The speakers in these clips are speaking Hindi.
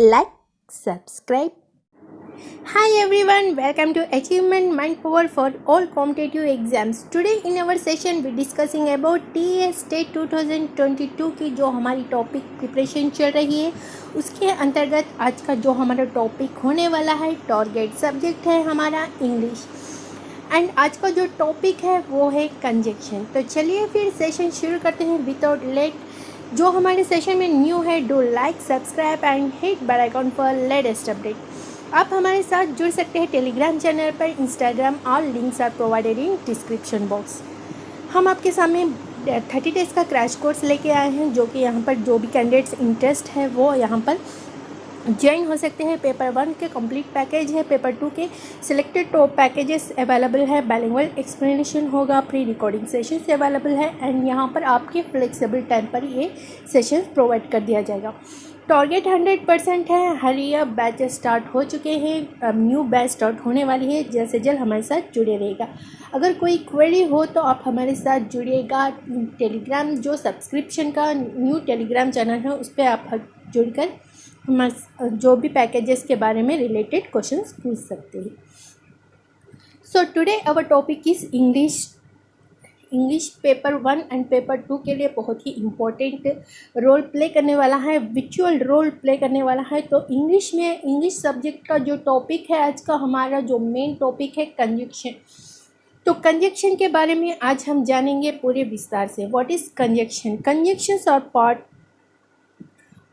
like, subscribe. Hi everyone, welcome to Achievement Mind Power for all competitive exams. Today in our session we discussing about TS State 2022 की जो हमारी टॉपिक प्रिपरेशन चल रही है उसके अंतर्गत आज का जो हमारा टॉपिक होने वाला है टारगेट सब्जेक्ट है हमारा इंग्लिश एंड आज का जो टॉपिक है वो है कंजक्शन। तो चलिए फिर सेशन शुरू करते हैं विदाउट लेट। जो हमारे सेशन में न्यू है do like subscribe and hit bell icon for latest update. आप हमारे साथ जुड़ सकते हैं टेलीग्राम चैनल पर, Instagram, all links are provided in description box. हम आपके सामने 30 डेज़ का क्रैश कोर्स लेके आए हैं जो कि यहाँ पर जो भी कैंडिडेट्स इंटरेस्ट है वो यहाँ पर ज्वाइन हो सकते हैं। पेपर 1 के कंप्लीट पैकेज है, पेपर 2 के सिलेक्टेड टॉप पैकेजेस अवेलेबल है, बाइलिंगुअल एक्सप्लेनेशन होगा, प्री रिकॉर्डिंग सेशंस अवेलेबल है एंड यहाँ पर आपके फ्लेक्सिबल टाइम पर ये सेशंस प्रोवाइड कर दिया जाएगा। टारगेट 100% है। हरिया बैच स्टार्ट हो चुके हैं, अब न्यू बैच स्टार्ट होने वाली है। जल्द से जल्द हमारे साथ जुड़े रहेगा। अगर कोई क्वेरी हो तो आप हमारे साथ जुड़िएगा। टेलीग्राम जो सब्सक्रिप्शन का न्यू टेलीग्राम चैनल है उस पर आप जुड़कर हमारे जो भी पैकेजेस के बारे में रिलेटेड क्वेश्चंस पूछ सकते हैं। So today our topic is English paper 1 and paper 2 के लिए बहुत ही इम्पोर्टेंट रोल प्ले करने वाला है, विजुअल रोल प्ले करने वाला है। तो इंग्लिश में इंग्लिश सब्जेक्ट का जो टॉपिक है आज का हमारा जो मेन टॉपिक है कंजक्शन। तो कंजक्शन के बारे में आज हम जानेंगे पूरे विस्तार से। What is conjunction? Conjunctions are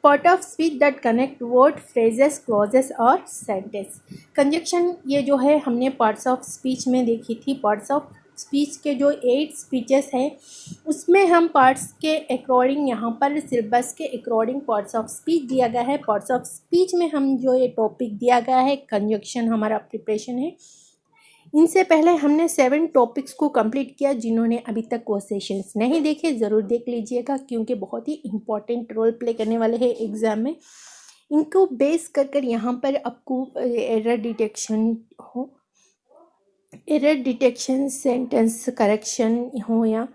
part of speech that connect word, phrases, clauses और सेंटेंस। कंजक्शन ये जो है हमने पार्ट्स ऑफ स्पीच में देखी थी। पार्ट्स ऑफ स्पीच के जो 8 स्पीचेस हैं उसमें हम पार्ट्स के अकॉर्डिंग यहाँ पर सिलेबस के अकॉर्डिंग पार्ट्स ऑफ स्पीच दिया गया है। पार्ट्स ऑफ स्पीच में हम जो ये टॉपिक दिया गया है कंजक्शन हमारा प्रिपरेशन है। इनसे पहले हमने 7 टॉपिक्स को कंप्लीट किया। जिन्होंने अभी तक वो सेशंस नहीं देखे ज़रूर देख लीजिएगा क्योंकि बहुत ही इम्पॉर्टेंट रोल प्ले करने वाले हैं एग्ज़ाम में। इनको बेस कर यहाँ पर आपको एरर डिटेक्शन, सेंटेंस करेक्शन हो या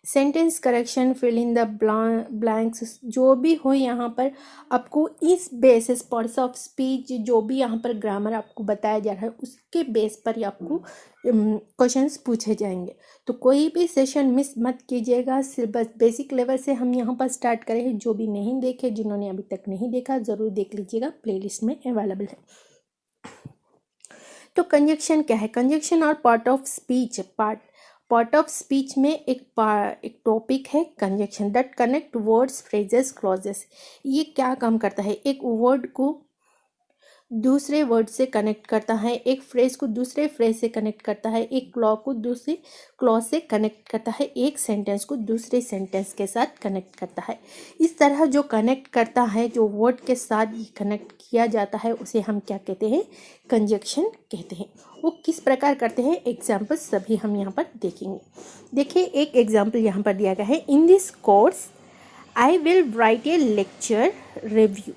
sentence correction, fill in the blanks जो भी हो यहाँ पर आपको इस बेसिस पार्ट्स ऑफ स्पीच जो भी यहाँ पर ग्रामर आपको बताया जा रहा है उसके बेस पर ही आपको क्वेश्चंस पूछे जाएंगे। तो कोई भी सेशन मिस मत कीजिएगा। सिलेबस बेसिक लेवल से हम यहाँ पर स्टार्ट करें हैं। जो भी नहीं देखे, जिन्होंने अभी तक नहीं देखा ज़रूर देख लीजिएगा, प्लेलिस्ट में अवेलेबल है। तो कंजक्शन क्या है? कंजक्शन और part of speech part of speech में एक टॉपिक है conjunction that connect words, phrases, clauses. ये क्या काम करता है? एक वर्ड को दूसरे वर्ड से कनेक्ट करता है, एक फ्रेज को दूसरे फ्रेज से कनेक्ट करता है, एक क्लॉ को दूसरे क्लॉ से कनेक्ट करता है, एक सेंटेंस को दूसरे सेंटेंस के साथ कनेक्ट करता है। इस तरह जो कनेक्ट करता है, जो वर्ड के साथ कनेक्ट किया जाता है उसे हम क्या कहते हैं? कंजक्शन कहते हैं। वो किस प्रकार करते हैं एग्जाम्पल सभी हम यहाँ पर देखेंगे। देखिए एक एग्जाम्पल यहाँ पर दिया गया है। In this course I will write A lecture review,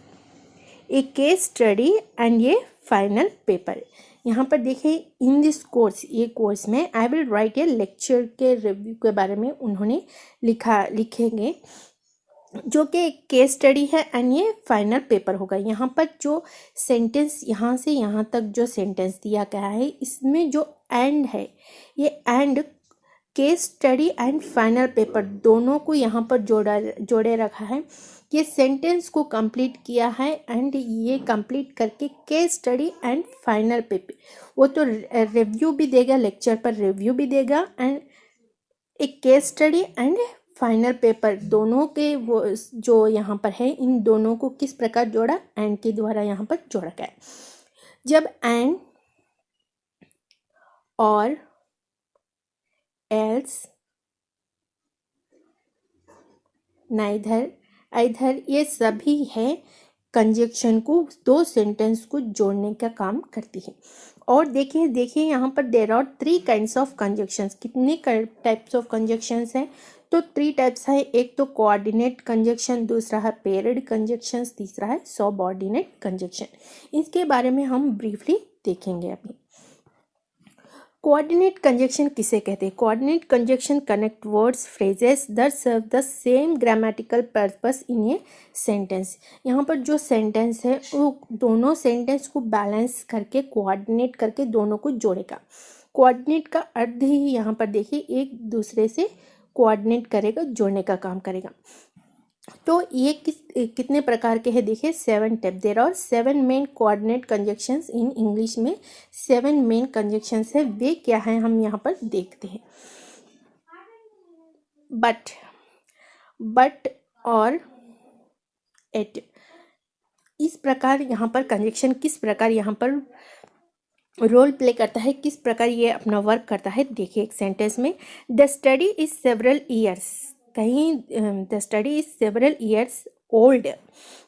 A case study and ये फाइनल पेपर। यहाँ पर देखिए इन दिस कोर्स, ये कोर्स में I will write A lecture के रिव्यू के बारे में उन्होंने लिखेंगे जो कि एक केस स्टडी है एंड ये फाइनल पेपर होगा। यहाँ पर जो सेंटेंस यहाँ से यहाँ तक जो सेंटेंस दिया गया है इसमें जो एंड है, ये and case study and final paper दोनों को यहाँ पर जोड़े रखा है। ये सेंटेंस को कंप्लीट किया है एंड ये कंप्लीट करके case study and final paper, वो तो रिव्यू भी देगा, लेक्चर पर रिव्यू भी देगा एंड एक case study and final paper दोनों के वो जो यहाँ पर है इन दोनों को किस प्रकार जोड़ा? एंड के द्वारा यहाँ पर जोड़ा गया है। जब एंड और एल्स, नाइदर, आइदर ये सभी है कंजक्शन को, दो सेंटेंस को जोड़ने का काम करती है। और देखिए यहाँ पर there are 3 kinds of conjunctions. कितने टाइप्स ऑफ कंजक्शंस हैं? तो 3 टाइप्स है। एक तो कोऑर्डिनेट कंजक्शन, दूसरा है पेयर्ड कंजक्शंस, तीसरा है सबऑर्डिनेट कंजक्शन। इसके बारे में हम ब्रीफली देखेंगे अभी। कोऑर्डिनेट कंजक्शन किसे कहते हैं? Coordinate conjunction connect words phrases that serve the same grammatical purpose in a sentence. यहाँ पर जो सेंटेंस है वो दोनों सेंटेंस को बैलेंस करके कोऑर्डिनेट करके दोनों को जोड़ेगा। कोऑर्डिनेट का अर्थ ही यहाँ पर देखिए एक दूसरे से कोऑर्डिनेट करेगा, जोड़ने का काम करेगा। तो ये कितने प्रकार के हैं देखिए, 7 type. There are 7 main coordinate conjunctions in English में 7 मेन कंजक्शंस है। वे क्या है हम यहाँ पर देखते हैं। बट और एट, इस प्रकार यहाँ पर कंजक्शन किस प्रकार यहाँ पर रोल प्ले करता है, किस प्रकार ये अपना वर्क करता है देखिए एक सेंटेंस में। The study is several years, कहीं the study is several years old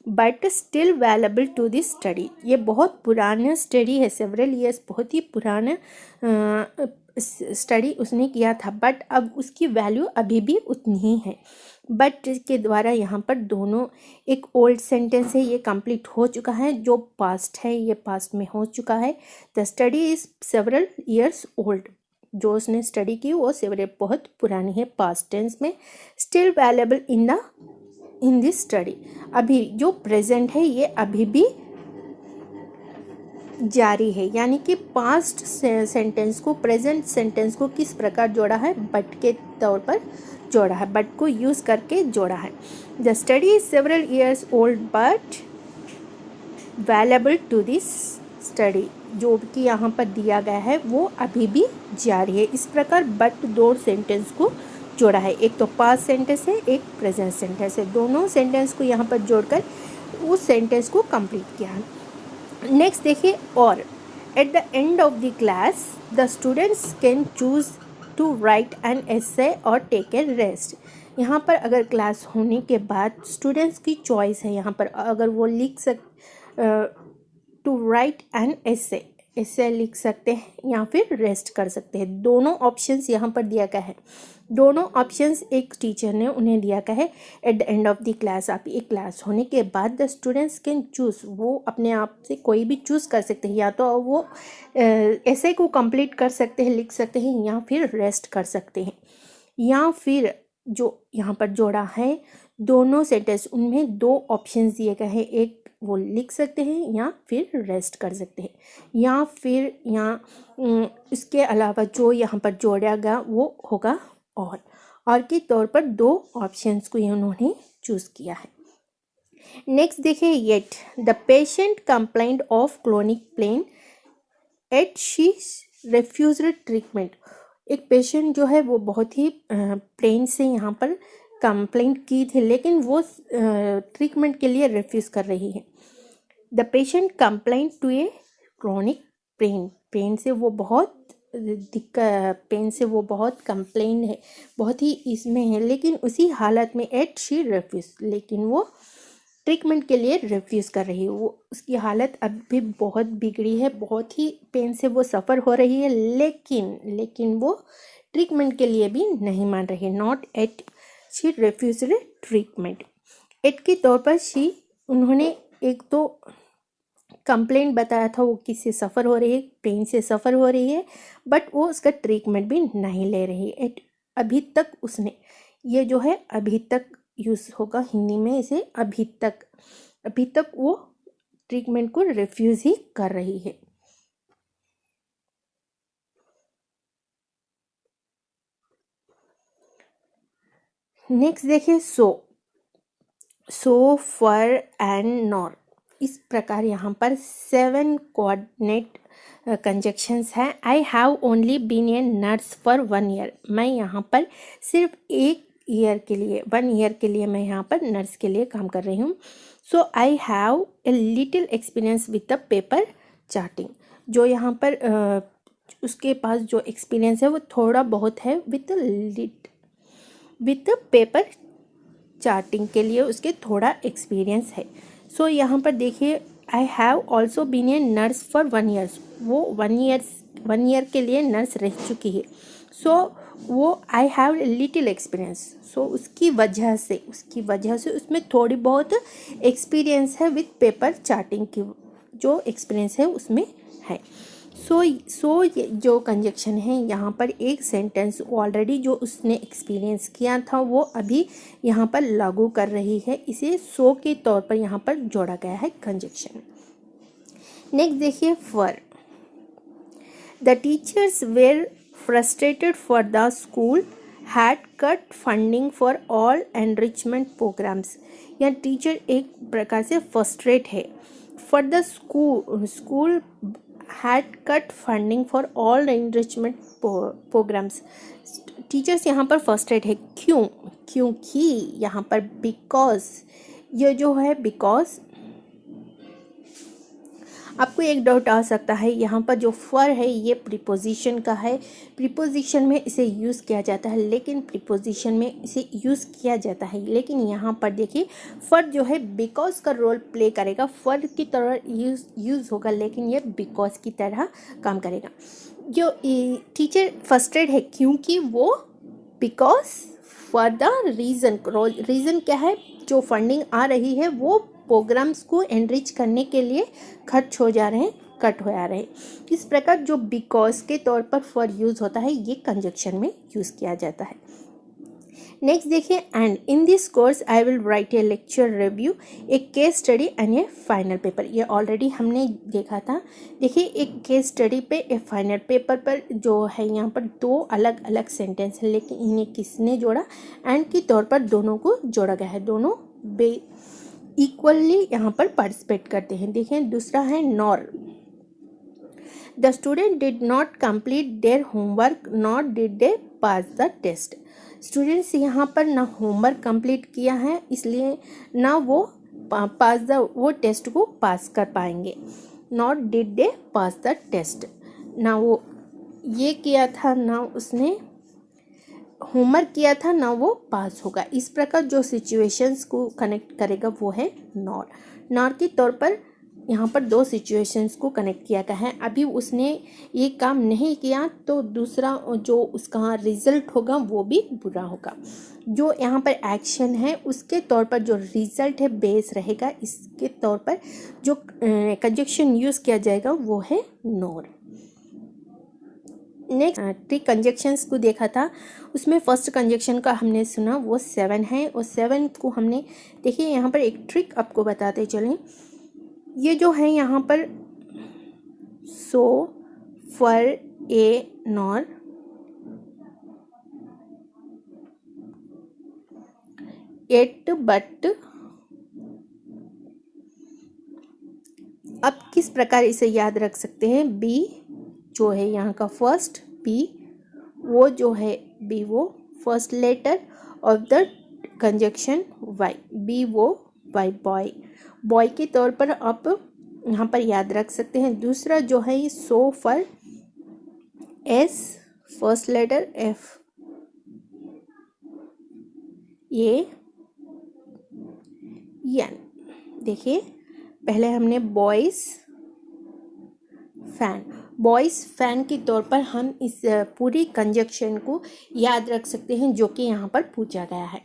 but still valuable to this study. ये बहुत पुराना स्टडी है, सेवरल ईयर्स बहुत ही पुराना स्टडी उसने किया था, बट अब उसकी वैल्यू अभी भी उतनी ही है। बट के द्वारा यहाँ पर दोनों, एक ओल्ड सेंटेंस है ये कंप्लीट हो चुका है, जो पास्ट है ये पास्ट में हो चुका है। The study is several years old, जो उसने स्टडी की वो सेवरल बहुत पुरानी है पास्ट टेंस में। Still valuable in this study, अभी जो प्रेजेंट है ये अभी भी जारी है, यानी कि पास्ट सेंटेंस को प्रेजेंट सेंटेंस को किस प्रकार जोड़ा है, बट के तौर पर जोड़ा है, बट को यूज़ करके जोड़ा है। The study is several years old but valuable to this study, जो कि यहाँ पर दिया गया है वो अभी भी जारी है। इस प्रकार बट दो सेंटेंस को जोड़ा है, एक तो पास्ट सेंटेंस है, एक प्रेजेंट सेंटेंस है, दोनों सेंटेंस को यहाँ पर जोड़कर उस सेंटेंस को कंप्लीट किया है। नेक्स्ट देखिए, और at the end of the class the students can choose to write an essay or take A rest. यहाँ पर अगर क्लास होने के बाद स्टूडेंट्स की चॉइस है, यहाँ पर अगर वो लिख टू राइट एन एसे लिख सकते हैं या फिर रेस्ट कर सकते हैं। दोनों ऑप्शंस यहाँ पर दिया गया है, दोनों ऑप्शंस एक टीचर ने उन्हें दिया गया है। Eight the end of the class, आप एक क्लास होने के बाद द स्टूडेंट्स कैन चूज़, वो अपने आप से कोई भी चूज़ कर सकते हैं, या तो वो ऐसे को कंप्लीट कर सकते हैं, लिख सकते हैं, या फिर रेस्ट कर सकते हैं, या फिर जो यहाँ पर जोड़ा है दोनों सेंटेंस उनमें दो ऑप्शंस दिए गए हैं, एक वो लिख सकते हैं या फिर रेस्ट कर सकते हैं, या फिर इसके अलावा जो यहाँ पर जोड़ा गया वो होगा और के तौर पर दो ऑप्शंस को उन्होंने चूज़ किया है। नेक्स्ट देखिए, yet the patient complaint of chronic pain eight she refused treatment. एक पेशेंट जो है वो बहुत ही पेन से यहाँ पर कंप्लेंट की थी, लेकिन वो ट्रीटमेंट के लिए रिफ्यूज़ कर रही है। The patient complaint to a chronic pain से वो बहुत पेन से वो बहुत कंप्लेन है, बहुत ही इसमें है, लेकिन उसी हालत में एट शी रिफ्यूज, लेकिन वो ट्रीटमेंट के लिए रिफ्यूज़ कर रही है। वो उसकी हालत अब भी बहुत बिगड़ी है, बहुत ही पेन से वो सफ़र हो रही है, लेकिन वो ट्रीटमेंट के लिए भी नहीं मान रही है। Not at she refused treatment. At के तौर पर उन्होंने एक तो कंप्लेंट बताया था, वो किससे सफ़र हो रही है, पेन से सफ़र हो रही है, बट वो उसका ट्रीटमेंट भी नहीं ले रही है। अभी तक उसने, ये जो है अभी तक यूज़ होगा हिंदी में, इसे अभी तक वो ट्रीटमेंट को रिफ्यूज़ ही कर रही है। नेक्स्ट देखिए, सो फॉर एंड नॉर। इस प्रकार यहाँ पर 7 कोऑर्डिनेट कंजक्शंस हैं। I have only been a nurse for 1 year, मैं यहाँ पर सिर्फ 1 ईयर के लिए, 1 ईयर के लिए मैं यहाँ पर नर्स के लिए काम कर रही हूँ। So I have a little experience with the paper charting. जो यहाँ पर उसके पास जो एक्सपीरियंस है वो थोड़ा बहुत है विद द पेपर चार्टिंग के लिए उसके थोड़ा एक्सपीरियंस है। सो यहाँ पर देखिए, I have also been a nurse for 1 years, वो 1 ईयर के लिए नर्स रह चुकी है। सो वो आई हैव लिटिल एक्सपीरियंस, सो उसकी वजह से उसमें थोड़ी बहुत एक्सपीरियंस है विद पेपर चार्टिंग की, जो एक्सपीरियंस है उसमें है। सो ये जो कंजक्शन है यहाँ पर एक सेंटेंस ऑलरेडी जो उसने एक्सपीरियंस किया था वो अभी यहाँ पर लागू कर रही है, इसे सो के तौर पर यहाँ पर जोड़ा गया है कंजक्शन। नेक्स्ट देखिए for. The teachers were frustrated for the school had cut funding for all enrichment programs. यहाँ टीचर एक प्रकार से फ्रस्ट्रेट है। For the school had cut funding for all enrichment programs। Teachers यहाँ पर फ्रस्ट्रेट है, क्यों? क्योंकि यहाँ पर बिकॉज, ये जो है बिकॉज, आपको एक डाउट आ सकता है यहाँ पर जो फॉर है ये प्रीपोजिशन का है। प्रीपोजिशन में इसे यूज़ किया जाता है, लेकिन प्रीपोजिशन में इसे यूज़ किया जाता है, लेकिन यहाँ पर देखिए फॉर जो है बिकॉज का रोल प्ले करेगा। फॉर की तरह यूज़ होगा, लेकिन ये बिकॉज की तरह काम करेगा। जो टीचर फ्रस्ट्रेटेड है क्योंकि वो बिकॉज फॉर द रीज़न क्या है, जो फंडिंग आ रही है वो प्रोग्राम्स को एनरिच करने के लिए खर्च हो जा रहे हैं, कट हो जा रहे हैं। इस प्रकार जो बिकॉज के तौर पर फॉर यूज़ होता है ये कंजक्शन में यूज़ किया जाता है। नेक्स्ट देखिए, and in this course I will write A lecture review, A case study and A final paper. ये ऑलरेडी हमने देखा था। देखिए एक केस स्टडी पे, एक फाइनल पेपर पर जो है यहाँ पर दो अलग अलग सेंटेंस है, लेकिन इन्हें किसने जोड़ा? एंड के तौर पर दोनों को जोड़ा गया है। दोनों इक्वली यहाँ पर पार्टिसिपेट करते हैं। देखें दूसरा है nor. The student did not complete their homework not did they pass the test. Students यहाँ पर ना होमवर्क कंप्लीट किया है, इसलिए ना वो वो टेस्ट को पास कर पाएंगे। Not did they pass the test, ना वो ये किया था, ना उसने होमवर्क किया था, ना वो पास होगा। इस प्रकार जो सिचुएशंस को कनेक्ट करेगा वो है नॉर। नॉर के तौर पर यहाँ पर दो सिचुएशंस को कनेक्ट किया गया है। अभी उसने ये काम नहीं किया तो दूसरा जो उसका रिजल्ट होगा वो भी बुरा होगा। जो यहाँ पर एक्शन है उसके तौर पर जो रिजल्ट है बेस रहेगा, इसके तौर पर जो कंजक्शन यूज़ किया जाएगा वो है नॉर। नेक्स्ट ट्री कंजक्शंस को देखा था, उसमें फर्स्ट कंजक्शन का हमने सुना वो 7 है, और 7 को हमने देखिए यहाँ पर एक ट्रिक आपको बताते चलें। ये जो है यहाँ पर so for a nor, at but, अब किस प्रकार इसे याद रख सकते हैं? बी जो है यहाँ का फर्स्ट, बी वो जो है बी वो first letter of the conjunction Y, B वो वाई बॉय, बॉय के तौर पर आप यहाँ पर याद रख सकते हैं। दूसरा जो है ये so for S first letter F, ये एन। देखिए पहले हमने बॉयज़ फैन, बॉयज़ फैन के तौर पर हम इस पूरी कंजक्शन को याद रख सकते हैं जो कि यहाँ पर पूछा गया है।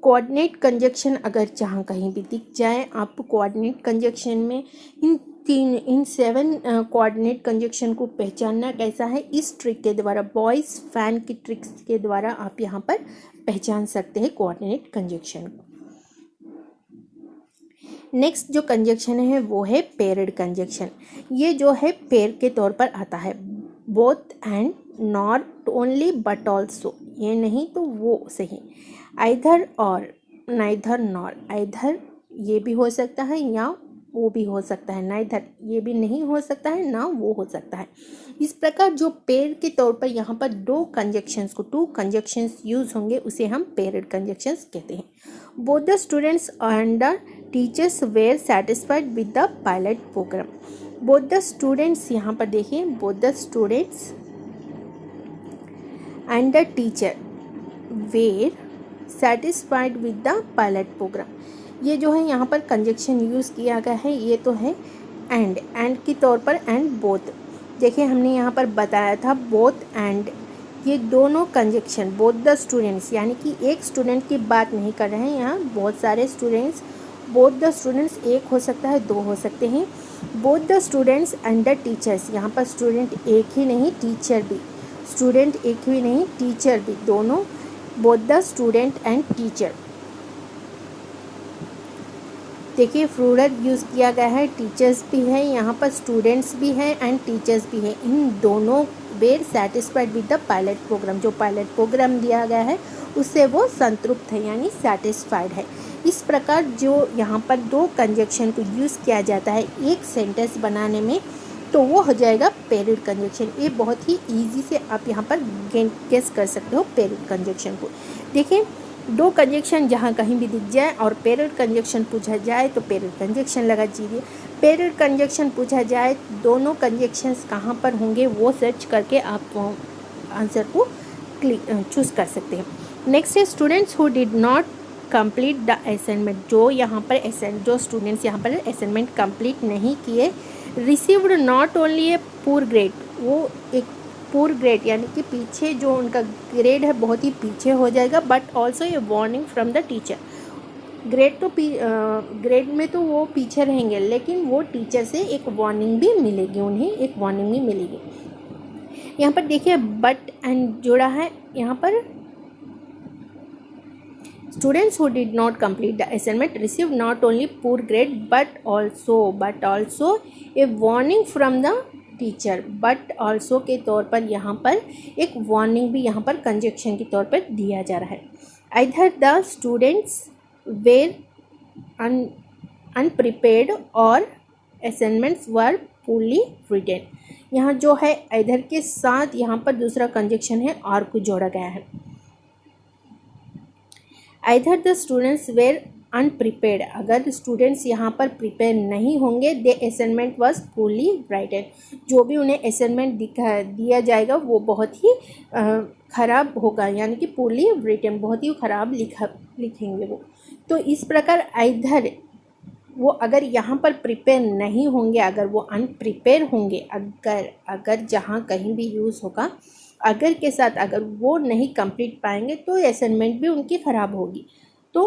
कोऑर्डिनेट कंजक्शन अगर जहाँ कहीं भी दिख जाए, आप कोऑर्डिनेट कंजक्शन में इन 7 कोऑर्डिनेट कंजक्शन को पहचानना कैसा है, इस ट्रिक के द्वारा, बॉयज़ फैन की ट्रिक्स के द्वारा आप यहाँ पर पहचान सकते हैं कोऑर्डिनेट कंजक्शन को। नेक्स्ट जो कंजक्शन है वो है पेयर्ड कंजक्शन। ये जो है पेयर के तौर पर आता है, both and, not only but also, ये नहीं तो वो सही, आइदर और, नाइदर नॉर, आइदर ये भी हो सकता है या वो भी हो सकता है, नाइदर ये भी नहीं हो सकता है ना वो हो सकता है। इस प्रकार जो पेयर के तौर पर यहाँ पर टू कंजक्शंस यूज़ होंगे उसे हम पेयर्ड कंजक्शंस कहते हैं। Both the students and the teachers were satisfied with the pilot program. Both the students, यहाँ पर देखिए both the students and the teacher were satisfied with the pilot program. ये जो है यहाँ पर कंजक्शन यूज़ किया गया है, ये तो है एंड के तौर पर, एंड बोथ। देखिए हमने यहाँ पर बताया था बोथ एंड, ये दोनों कंजक्शन, बोथ द स्टूडेंट्स यानी कि एक स्टूडेंट की बात नहीं कर रहे हैं, यहाँ बहुत सारे स्टूडेंट्स बोथ द स्टूडेंट्स एक हो सकता है, दो हो सकते हैं। Both the students and the teachers, यहाँ पर स्टूडेंट एक ही नहीं टीचर भी, स्टूडेंट एक ही नहीं टीचर भी, दोनों, both the student and teacher. देखिए प्लूरल यूज़ किया गया है, टीचर्स भी है यहाँ पर, स्टूडेंट्स भी हैं एंड टीचर्स भी हैं। इन दोनों were satisfied with the pilot program, जो पायलट प्रोग्राम दिया गया है उससे वो संतुष्ट है यानी सेटिस्फाइड है। इस प्रकार जो यहाँ पर दो कंजक्शन को यूज़ किया जाता है एक सेंटेंस बनाने में, तो वो हो जाएगा पेरिड कंजक्शन। ये बहुत ही ईजी से आप यहाँ पर गेस कर सकते हो पेरिड कंजक्शन को। देखिए दो कंजक्शन जहाँ कहीं भी दिख जाए और पेरिड कंजक्शन पूछा जाए तो पेरिड कंजक्शन लगा दीजिए। पेरिड कंजक्शन पूछा जाए दोनों कंजक्शंस कहाँ पर होंगे वो सर्च करके आप आंसर को चूज़ कर सकते हैं। नेक्स्ट है students who did not complete the assignment, जो यहाँ पर जो स्टूडेंट्स यहाँ पर असाइनमेंट कंप्लीट नहीं किए, received not only a poor grade, वो एक पुअर ग्रेड यानी कि पीछे जो उनका ग्रेड है बहुत ही पीछे हो जाएगा, but also a warning from the teacher. Grade तो ग्रेड में तो वो पीछे रहेंगे, लेकिन वो टीचर से एक वार्निंग भी मिलेगी, उन्हें एक वार्निंग भी मिलेगी। यहाँ पर देखिए बट एंड जुड़ा है, यहाँ पर students who did not complete the assignment receive not only poor grade but also a warning from the teacher. But also के तौर पर यहाँ पर एक वार्निंग भी यहाँ पर कंजक्शन के तौर पर दिया जा रहा है। Either the students were unprepared or assignments were poorly written. यहाँ जो है आइदर के साथ यहाँ पर दूसरा कंजक्शन है और को जोड़ा गया है। Either the students were unprepared, अगर स्टूडेंट्स यहाँ पर प्रिपेयर नहीं होंगे, they assignment was poorly writed, जो भी उन्हें असाइनमेंट दिया जाएगा वो बहुत ही ख़राब होगा, यानी कि पुअरली रिटन, बहुत ही ख़राब लिखेंगे वो। तो इस प्रकार आइदर वो अगर यहाँ पर प्रिपेयर नहीं होंगे, अगर वो अनप्रिपेयर होंगे, अगर जहाँ कहीं भी यूज़ होगा अगर के साथ, अगर वो नहीं कंप्लीट पाएंगे तो असाइनमेंट भी उनकी ख़राब होगी। तो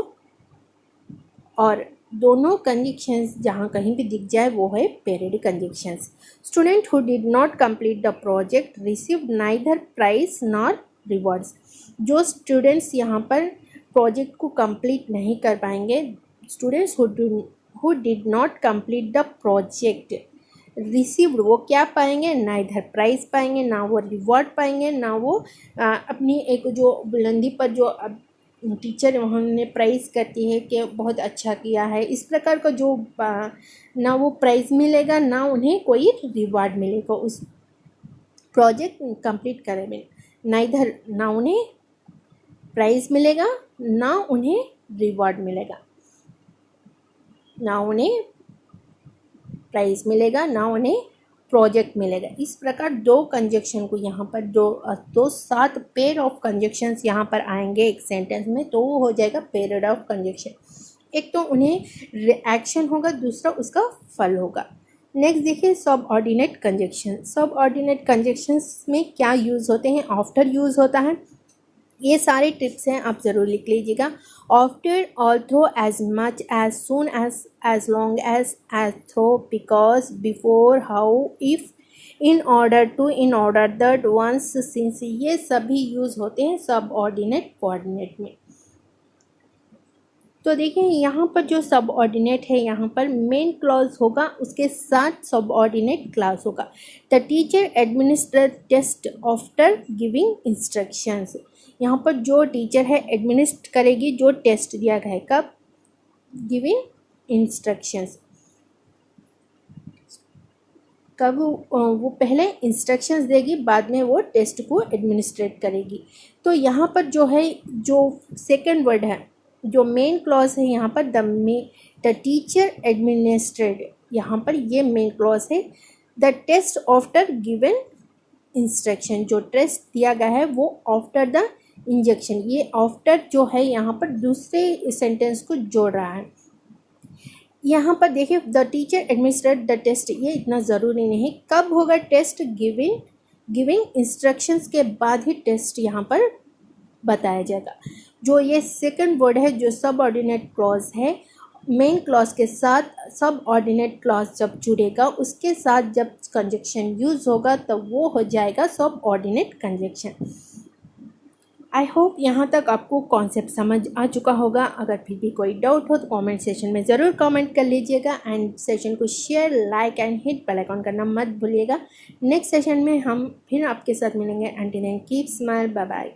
और दोनों कंजक्शंस जहाँ कहीं भी दिख जाए वो है paired conjunctions. Student who did not complete the project received neither prize nor rewards, जो स्टूडेंट्स यहाँ पर प्रोजेक्ट को कंप्लीट नहीं कर पाएंगे, students who did not complete the project received, वो क्या पाएंगे, नाइदर प्राइज पाएंगे, ना वो रिवॉर्ड पाएंगे, ना वो अपनी एक जो बुलंदी पर जो टीचर उन्होंने प्राइज़ करती है कि बहुत अच्छा किया है, इस प्रकार का जो ना वो प्राइज़ मिलेगा, ना उन्हें कोई रिवार्ड मिलेगा उस प्रोजेक्ट कंप्लीट करने में। नाइदर, ना उन्हें प्राइज़ मिलेगा, ना उन्हें रिवार्ड मिलेगा, ना उन्हें प्राइज़ मिलेगा, ना उन्हें प्रोजेक्ट मिलेगा। इस प्रकार दो कंजक्शन को यहाँ पर दो 7 पेयर ऑफ कंजक्शंस यहाँ पर आएंगे एक सेंटेंस में, तो वो हो जाएगा पेयर ऑफ कंजक्शन। एक तो उन्हें रिएक्शन होगा, दूसरा उसका फल होगा। नेक्स्ट देखिए सब ऑर्डिनेट कंजक्शन। सब ऑर्डिनेट कंजक्शंस में क्या यूज़ होते हैं, आफ्टर यूज़ होता है। ये सारे टिप्स हैं, आप ज़रूर लिख लीजिएगा। After, although, as much, as soon, as long as though, because, before, how, if, in order to, in order that, once, since, ये सभी यूज़ होते हैं सब ऑर्डिनेट कोऑर्डिनेट में। तो देखिए यहाँ पर जो सब ऑर्डिनेट है, यहाँ पर मेन क्लॉज होगा, उसके साथ सब ऑर्डिनेट क्लॉज होगा। The teacher administer test after giving instructions, यहाँ पर जो टीचर है एडमिनिस्ट्रेट करेगी जो टेस्ट दिया गया है, कब, गिविंग इंस्ट्रक्शंस, कब वो पहले इंस्ट्रक्शंस देगी, बाद में वो टेस्ट को एडमिनिस्ट्रेट करेगी। तो यहाँ पर जो है, जो सेकंड वर्ड है, जो मेन क्लॉज है यहाँ पर, द टीचर एडमिनिस्ट्रेट, यहाँ पर ये मेन क्लॉज है। The test after given instruction, जो टेस्ट दिया गया है वो आफ्टर द इंजेक्शन, ये आफ्टर जो है यहाँ पर दूसरे सेंटेंस को जोड़ रहा है। यहाँ पर देखिए the teacher administrate the test, ये इतना ज़रूरी नहीं, कब होगा टेस्ट, गिविंग इंस्ट्रक्शंस के बाद ही टेस्ट यहाँ पर बताया जाएगा। जो ये सेकंड वर्ड है जो सब ऑर्डिनेट क्लॉज है, मेन क्लॉज के साथ सब ऑर्डिनेट क्लॉज जब जुड़ेगा उसके साथ जब कंजक्शन यूज़ होगा तो वो हो जाएगा सब ऑर्डिनेट कंजक्शन। आई होप यहाँ तक आपको कॉन्सेप्ट समझ आ चुका होगा। अगर फिर भी कोई डाउट हो तो कमेंट सेशन में ज़रूर कमेंट कर लीजिएगा एंड सेशन को share like and hit bell icon करना मत भूलिएगा। नेक्स्ट सेशन में हम फिर आपके साथ मिलेंगे। Until then keep smile, bye bye.